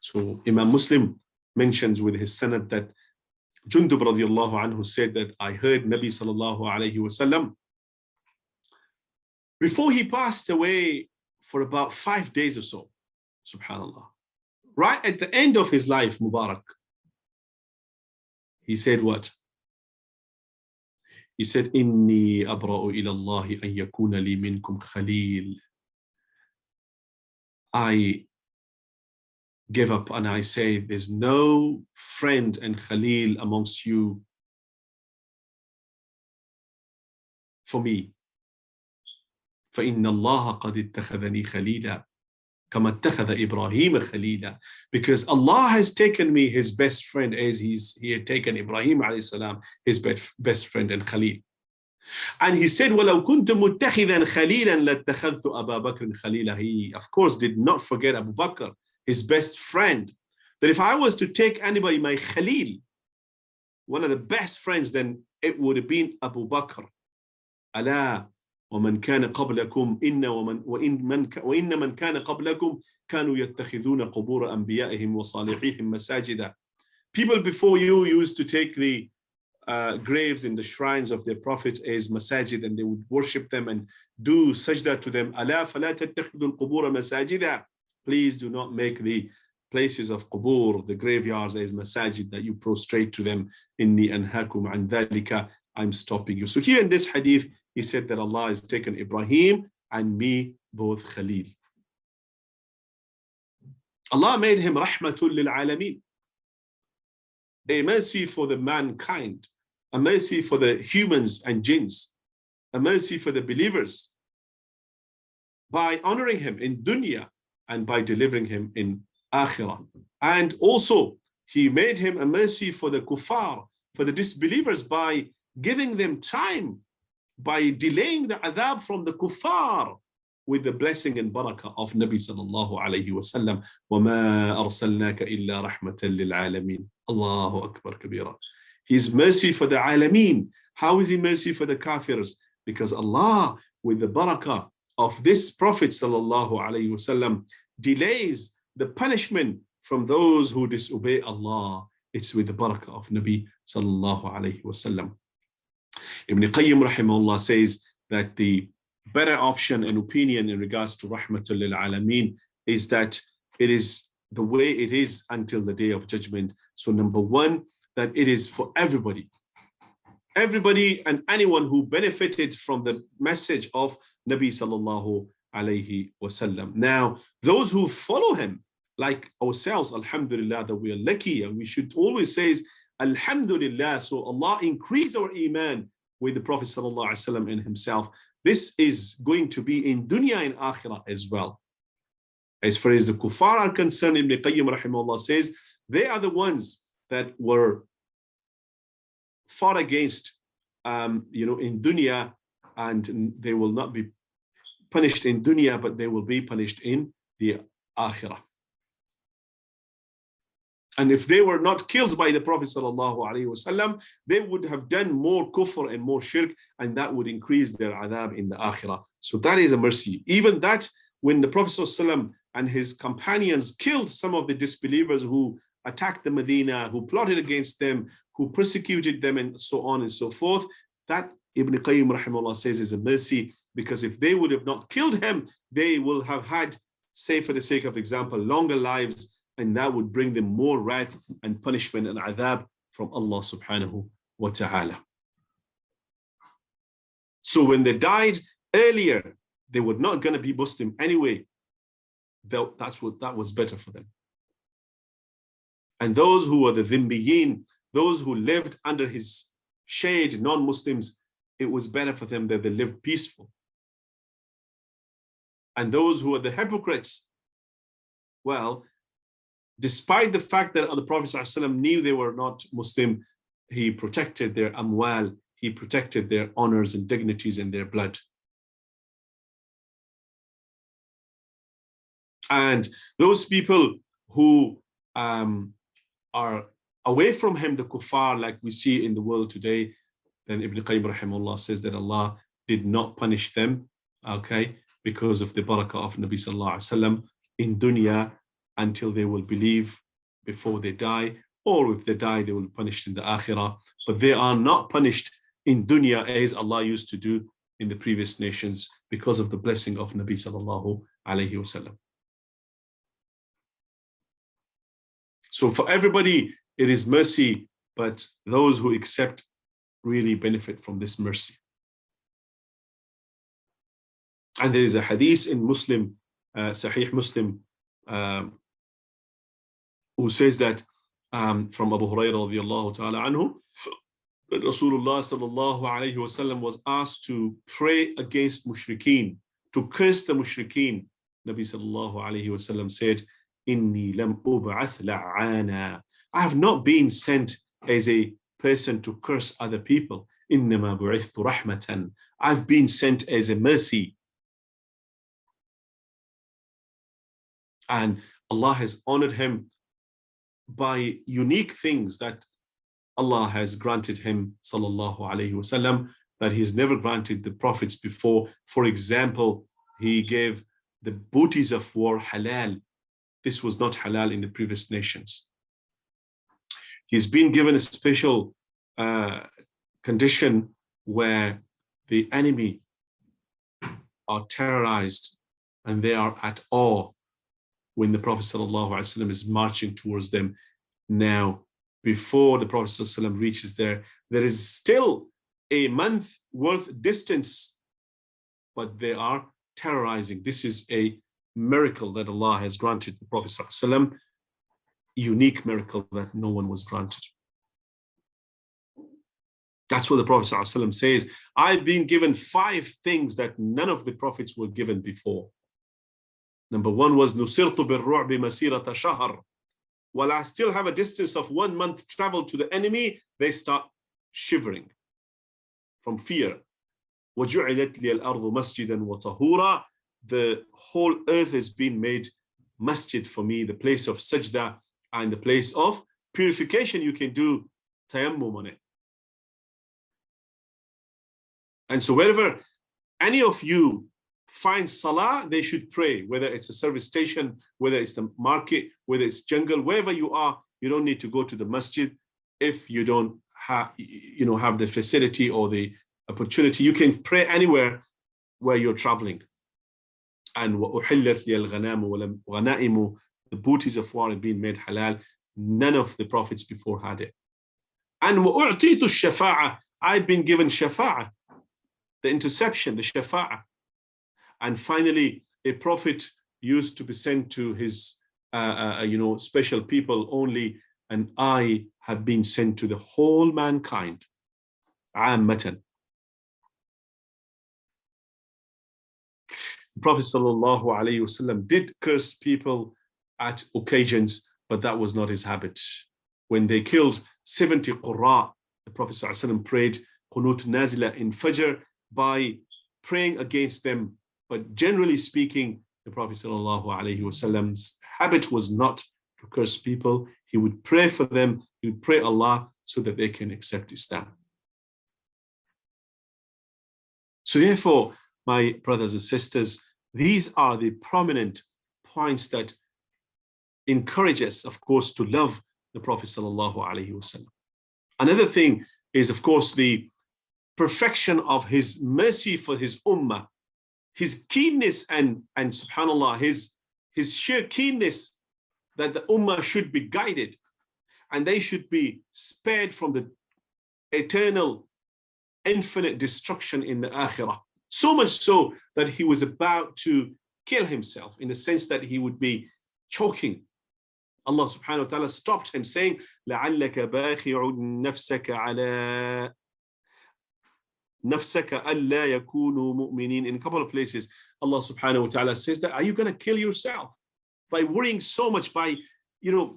So Imam Muslim mentions with his sanad that Jundub radiallahu anhu said that I heard Nabi sallallahu alayhi wasallam before he passed away for about 5 days or so, subhanallah, right at the end of his life, Mubarak, he said what? He said, Inni abra'u ila Allahi an yakuna li minkum khalil. I give up and I say, there's no friend and khalil amongst you for me. فَإِنَّ اللَّهَ قَدِ اتَّخَذَنِي خَلِيلًا كَمَا اتَّخَذَ إِبْرَاهِيمَ خَلِيلًا. Because Allah has taken me his best friend as he had taken Ibrahim alayhi salam, his best friend and khalil. And he said, وَلَوْ كُنْتُ مُتَّخِذًا خَلِيلًا لَاتَّخَذْتُ أَبَا بَكْرٍ خَلِيلًا. He, of course, did not forget Abu Bakr, his best friend. That if I was to take anybody, my khalil, one of the best friends, then it would have been Abu Bakr. أَلَا ومن كان قبلكم وإن من كان قبلكم كانوا يتخذون قبور أنبيائهم وصالحيهم مساجدا. People before you used to take the graves in the shrines of their prophets as masajid, and they would worship them and do sajda to them. ألا فلا تتخذوا القبور مساجدا. Please do not make the places of qubur, the graveyards, as masajid that you prostrate to them. إني أنهاكم عن ذلك. I'm stopping you. So here in this hadith, he said that Allah has taken Ibrahim and me both Khalil. Allah made him rahmatul lil alameen, a mercy for the mankind, a mercy for the humans and jinns, a mercy for the believers, by honoring him in dunya and by delivering him in akhirah. And also he made him a mercy for the kuffar, for the disbelievers, by giving them time, by delaying the adhab from the kuffar with the blessing and barakah of Nabi sallallahu alayhi wa sallam. وَمَا أَرْسَلْنَاكَ إِلَّا رَحْمَةً لِلْعَالَمِينَ. Allahu Akbar kabira. His mercy for the alameen. How is he mercy for the kafirs? Because Allah, with the barakah of this Prophet sallallahu alayhi wa sallam, delays the punishment from those who disobey Allah. It's with the barakah of Nabi sallallahu alayhi wa sallam. Ibn Qayyim rahimahullah says that the better option and opinion in regards to Rahmatul lil Alameen is that it is the way it is until the day of judgment. So number one, that it is for everybody. Everybody and anyone who benefited from the message of Nabi sallallahu alayhi wasallam. Now, those who follow him, like ourselves, alhamdulillah, that we are lucky, and we should always say, alhamdulillah, so Allah increase our Iman with the Prophet sallallahu alaihi wasallam in himself. This is going to be in dunya and akhirah as well. As far as the kuffar are concerned, Ibn Qayyim rahimahullah says, they are the ones that were fought against, in dunya, and they will not be punished in dunya, but they will be punished in the akhirah. And if they were not killed by the Prophet ﷺ, they would have done more kufr and more shirk, and that would increase their adhab in the akhirah. So that is a mercy. Even that, when the Prophet ﷺ and his companions killed some of the disbelievers who attacked the Medina, who plotted against them, who persecuted them, and so on and so forth, that Ibn Qayyim rahimahullah says is a mercy, because if they would have not killed him, they will have had, say for the sake of example, longer lives, and that would bring them more wrath and punishment and adhab from Allah subhanahu wa ta'ala. So when they died earlier, they were not going to be Muslim anyway. That was better for them. And those who were the dhimmiyin, those who lived under his shade, non-Muslims, it was better for them that they lived peaceful. And those who were the hypocrites, well, despite the fact that the Prophet ﷺ knew they were not Muslim, he protected their amwal, he protected their honors and dignities and their blood. And those people who are away from him, the kuffar, like we see in the world today, then Ibn Qayyim rahimahullah says that Allah did not punish them, okay, because of the barakah of Nabi sallallahu alaihi wasallam in dunya until they will believe before they die, or if they die, they will be punished in the akhirah. But they are not punished in dunya as Allah used to do in the previous nations because of the blessing of Nabi sallallahu alayhi wasallam. So for everybody, it is mercy, but those who accept really benefit from this mercy. And there is a hadith in Muslim, Sahih Muslim, who says that from Abu Hurairah radiallahu ta'ala anhu, that Rasulullah sallallahu alayhi wasallam was asked to pray against mushrikeen, to curse the mushrikeen. Nabi sallallahu alayhi wasallam said, Inni lam ub'ath la'ana. I have not been sent as a person to curse other people. Innama bu'ithtu rahmatan. I've been sent as a mercy. And Allah has honored him by unique things that Allah has granted him, sallallahu alayhi wasallam, that he's never granted the prophets before. For example, he gave the booties of war halal. This was not halal in the previous nations. He's been given a special condition where the enemy are terrorized and they are at awe when the Prophet ﷺ is marching towards them. Now, before the Prophet ﷺ reaches there, there is still a month worth distance, but they are terrorizing. This is a miracle that Allah has granted the Prophet ﷺ, unique miracle that no one was granted. That's what the Prophet ﷺ says. I've been given 5 things that none of the prophets were given before. Number 1 was نُصِرْتُ بِالرُّعْبِ مَسِيرَةَ شَهْرٍ. While I still have a distance of 1 month travel to the enemy, they start shivering from fear. وَجُعِلَتْ لِي الْأَرْضُ مَسْجِدًا وَطَهُورًا. The whole earth has been made masjid for me, the place of sajda and the place of purification. You can do tayammum on it. And so wherever any of you find salah, they should pray, whether it's a service station, whether it's the market, whether it's jungle, wherever you are. You don't need to go to the masjid if you don't have the facility or the opportunity. You can pray anywhere where you're traveling. And وَأُحِلَّتْ لِيَ الْغَنَامُ وَغَنَائِمُ. The booties of war have been made halal. None of the prophets before had it. And وَأُعْطِيتُ الشَّفَاعَةِ. I've been given shafa'ah, the interception, the shafa'ah. And finally, a prophet used to be sent to his special people only, and I have been sent to the whole mankind. عامة. The Prophet sallallahu alayhi wasallam did curse people at occasions, but that was not his habit. When they killed 70 qurra, the Prophet sallallahu alayhi wasallam prayed qunut nazila in Fajr by praying against them. But generally speaking, the Prophet ﷺ's habit was not to curse people. He would pray for them. He would pray Allah so that they can accept Islam. So therefore, my brothers and sisters, these are the prominent points that encourage us, of course, to love the Prophet ﷺ. Another thing is, of course, the perfection of his mercy for his ummah. His keenness and subhanAllah, his sheer keenness that the ummah should be guided and they should be spared from the eternal, infinite destruction in the akhirah. So much so that he was about to kill himself, in the sense that he would be choking. Allah subhanahu wa ta'ala stopped him saying, لَعَلَّكَ بَاخِعٌ نَفْسَكَ عَلَىٰ نَفْسَكَ أَلَّا يَكُونُوا مُؤْمِنِينَ. In a couple of places, Allah subhanahu wa ta'ala says that, are you going to kill yourself by worrying so much, by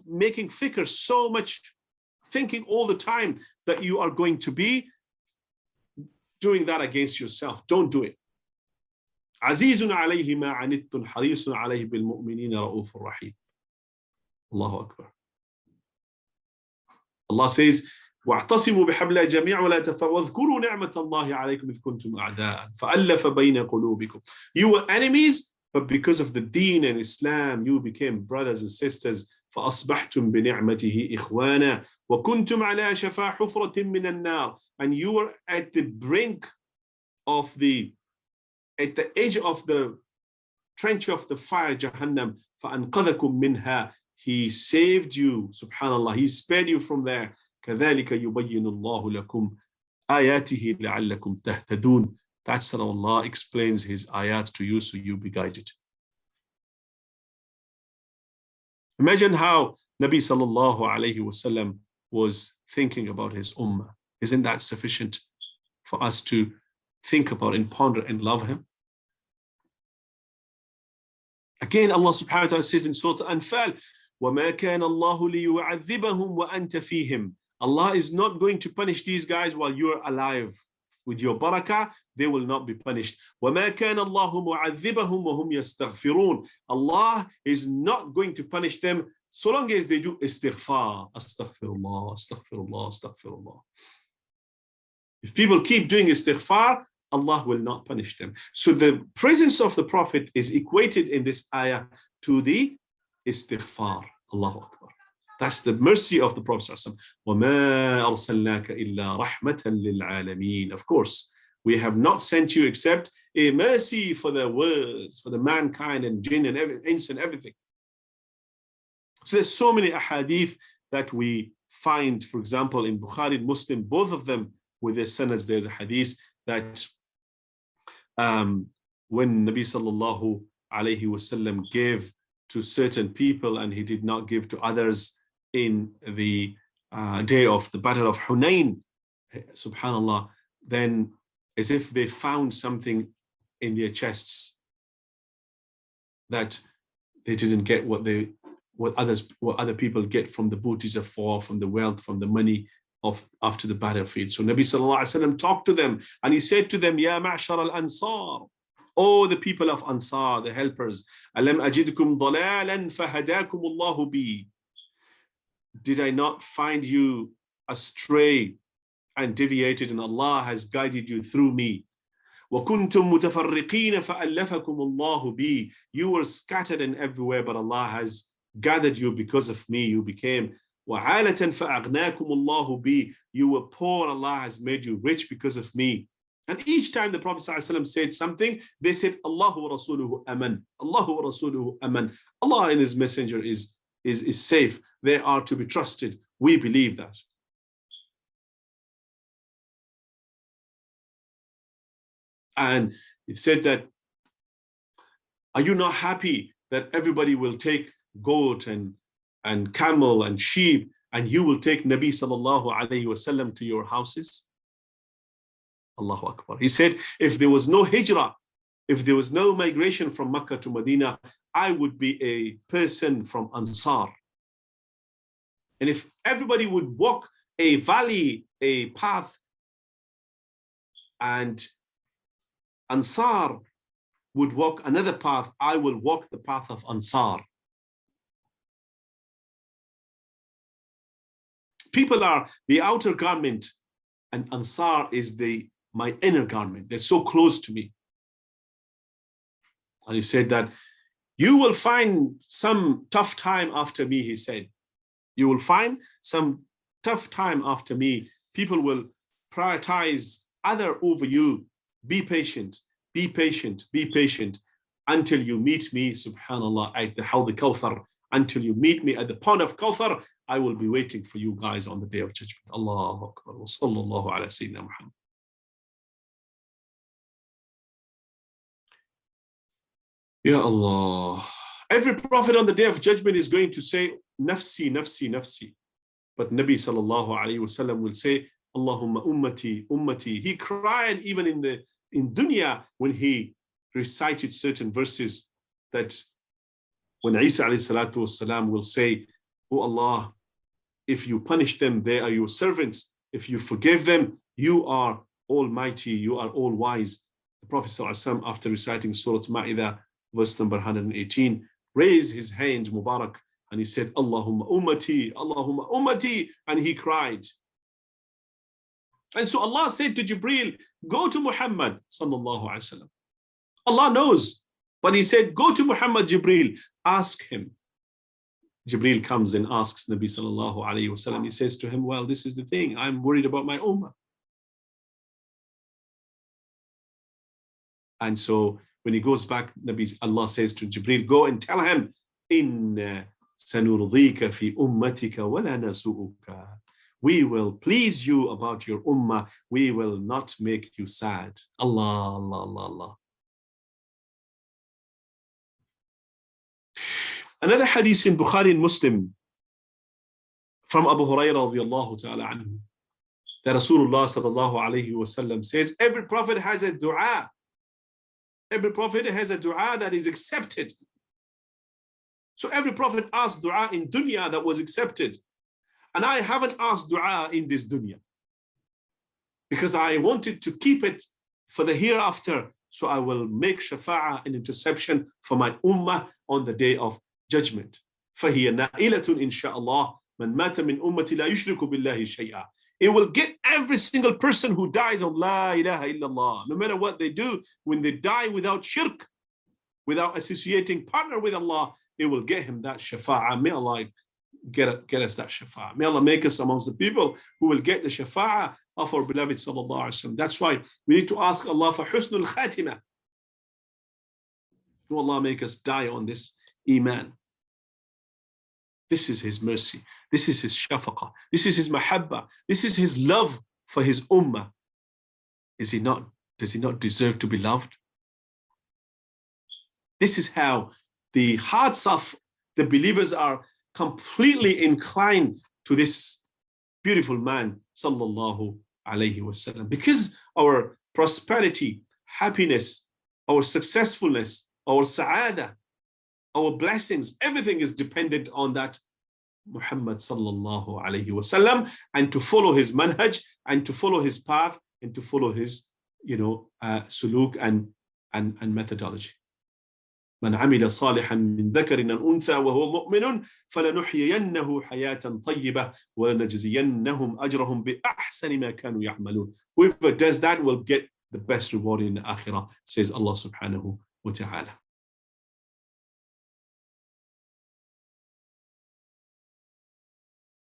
making fikr so much, thinking all the time that you are going to be doing that against yourself? Don't do it. عَزِيزٌ عَلَيْهِ مَا عَنِتُّمْ حَرِيصٌ عَلَيْهِ بِالْمُؤْمِنِينَ رَءُوفٌ رَحِيمٌ. Allahu Akbar. Allah says, واعتصموا بحبل جميعا ولا تفرقوا واذكروا نعمة الله عليكم إذ كنتم أعداء فألف بين قلوبكم. You were enemies, but because of the deen and Islam, you became brothers and sisters. فَأَصْبَحْتُمْ بِنِعْمَتِهِ إِخْوَانًا وَكُنْتُمْ عَلَى شَفَا حُفْرَةٍ مِّنَ النَّارِ. And you were at the brink of at the edge of the trench of the fire, Jahannam. فَأَنْقَذَكُمْ مِنْهَا. He saved you, subhanallah, he spared you from there. كَذَلِكَ يُبَيِّنُ اللَّهُ لَكُمْ آيَاتِهِ لَعَلَّكُمْ تَهْتَدُونَ. That's how Allah explains His ayat to you so you be guided. Imagine how Nabi sallallahu alayhi wasallam was thinking about his ummah. Isn't that sufficient for us to think about and ponder and love him? Again, Allah subhanahu wa ta'ala says in Surah Al-Anfal, وَمَا كَانَ اللَّهُ لِيُعَذِّبَهُمْ وَأَنْتَ فِيهِمْ. Allah is not going to punish these guys while you are alive. With your barakah, they will not be punished. وَمَا كَانَ اللَّهُ مُعَذِّبَهُمْ وَهُمْ يَسْتَغْفِرُونَ. Allah is not going to punish them so long as they do istighfar. Astaghfirullah, astaghfirullah, astaghfirullah. If people keep doing istighfar, Allah will not punish them. So the presence of the Prophet is equated in this ayah to the istighfar. Allahu Akbar. That's the mercy of the Prophet. وَمَا أَرْسَلْنَاكَ إِلَّا رَحْمَةً لِلْعَالَمِينَ. Of course, we have not sent you except a mercy for the worlds, for the mankind and jinn and inns and everything. So there's so many ahadith that we find, for example, in Bukhari and Muslim, both of them with their sanads. There's a hadith that when Nabi sallallahu alayhi wasallam gave to certain people and he did not give to others in the day of the Battle of Hunain, subhanallah, then as if they found something in their chests that they didn't get what other people get from the booties of war, from the wealth, from the money of after the battlefield. So Nabi sallallahu alaihi wasallam talked to them and he said to them, Ya ma'shar al-ansar, oh the people of Ansar, the helpers, alam ajidkum dalalan fahadakum Allahu bi. Did I not find you astray and deviated, and Allah has guided you through me? وَكُنْتُمْ مُتَفَرِّقِينَ فَأَلَّفَكُمُ اللَّهُ بِي. You were scattered and everywhere, but Allah has gathered you because of me. You became وَعَالَةً فَأَغْنَاكُمُ اللَّهُ بِي. You were poor, Allah has made you rich because of me. And each time the Prophet ﷺ said something, they said, Allahu wa rasuluhu aman. Allahu wa rasuluhu aman. Allah and His Messenger is safe. They are to be trusted. We believe that. And it said that, are you not happy that everybody will take goat and camel and sheep, and you will take Nabi sallallahu alayhi wasallam to your houses? Allahu Akbar. He said, if there was no hijrah, if there was no migration from Mecca to Medina, I would be a person from Ansar. And if everybody would walk a valley, a path, and Ansar would walk another path, I will walk the path of Ansar. People are the outer garment, and Ansar is my inner garment. They're so close to me. And he said that you will find some tough time after me, he said. You will find some tough time after me. People will prioritize other over you. Be patient, be patient, be patient until you meet me, subhanallah, at the Hawd al-Kawthar. Until you meet me at the pond of Kawthar, I will be waiting for you guys on the day of judgment. Allahu Akbar. Wa sallallahu ala Sayyidina Muhammad. Ya Allah. Every prophet on the day of judgment is going to say, Nafsi, Nafsi, Nafsi. But Nabi sallallahu alayhi wasallam will say, Allahumma ummati, ummati. He cried even in dunya when he recited certain verses that when Isa alayhi salatu wasalam will say, oh Allah, if you punish them, they are your servants. If you forgive them, you are almighty, you are all wise. The Prophet ﷺ, after reciting Surah Ma'idah, verse number 118, raised his hand, Mubarak, and he said, Allahumma ummati, Allahumma ummati, and he cried. And so Allah said to Jibreel, go to Muhammad, sallallahu alaihi wasallam. Allah knows But he said, go to Muhammad Jibreel, ask him. Jibreel comes and asks Nabi sallallahu alayhi wasallam. He says to him, well, this is the thing. I'm worried about my ummah. And so when he goes back, Allah says to Jibreel, go and tell him, Inna sanurdika fi ummatika wa la nasu'uka. We will please you about your ummah. We will not make you sad. Allah, Allah, Allah, Allah. Another hadith in Bukhari and Muslim from Abu Hurairah radiyallahu ta'ala anhu, that Rasulullah sallallahu alayhi wa sallam says, every prophet has a dua. Every prophet has a dua that is accepted. So every prophet asked dua in dunya that was accepted. And I haven't asked dua in this dunya because I wanted to keep it for the hereafter. So I will make shafa'ah and interception for my ummah on the day of judgment. فَهِيَ نَائِلَةٌ إِنْ شَاءَ اللَّهِ مَنْ مَاتَ مِنْ أُمَّتِ لَا يُشْرِكُ بِاللَّهِ شَيْئًا. It will get every single person who dies on La ilaha illallah, no matter what they do, when they die without shirk, without associating partner with Allah, it will get him that shafa'ah. May Allah get us that shafa'ah. May Allah make us amongst the people who will get the shafa'ah of our beloved sallallahu alaihi wasallam. That's why we need to ask Allah for husnul khatimah. May Allah make us die on this Iman. This is His mercy. This is His shafaqah. This is His mahabba. This is His love for His ummah. Does He not deserve to be loved? This is how the hearts of the believers are completely inclined to this beautiful man, sallallahu alayhi wasallam. Because our prosperity, happiness, our successfulness, our sa'adah, our blessings, everything is dependent on that Muhammad sallallahu alayhi wasallam, and to follow his manhaj, and to follow his path, and to follow his, suluk and methodology. من عمل صالحا من ذكر أو أنثى وهو مؤمن فلنحيينه حياة طيبة ولنجزينهم أجرهم بأحسن ما كانوا يعملون. Whoever does that will get the best reward in the akhirah, says Allah subhanahu wa ta'ala.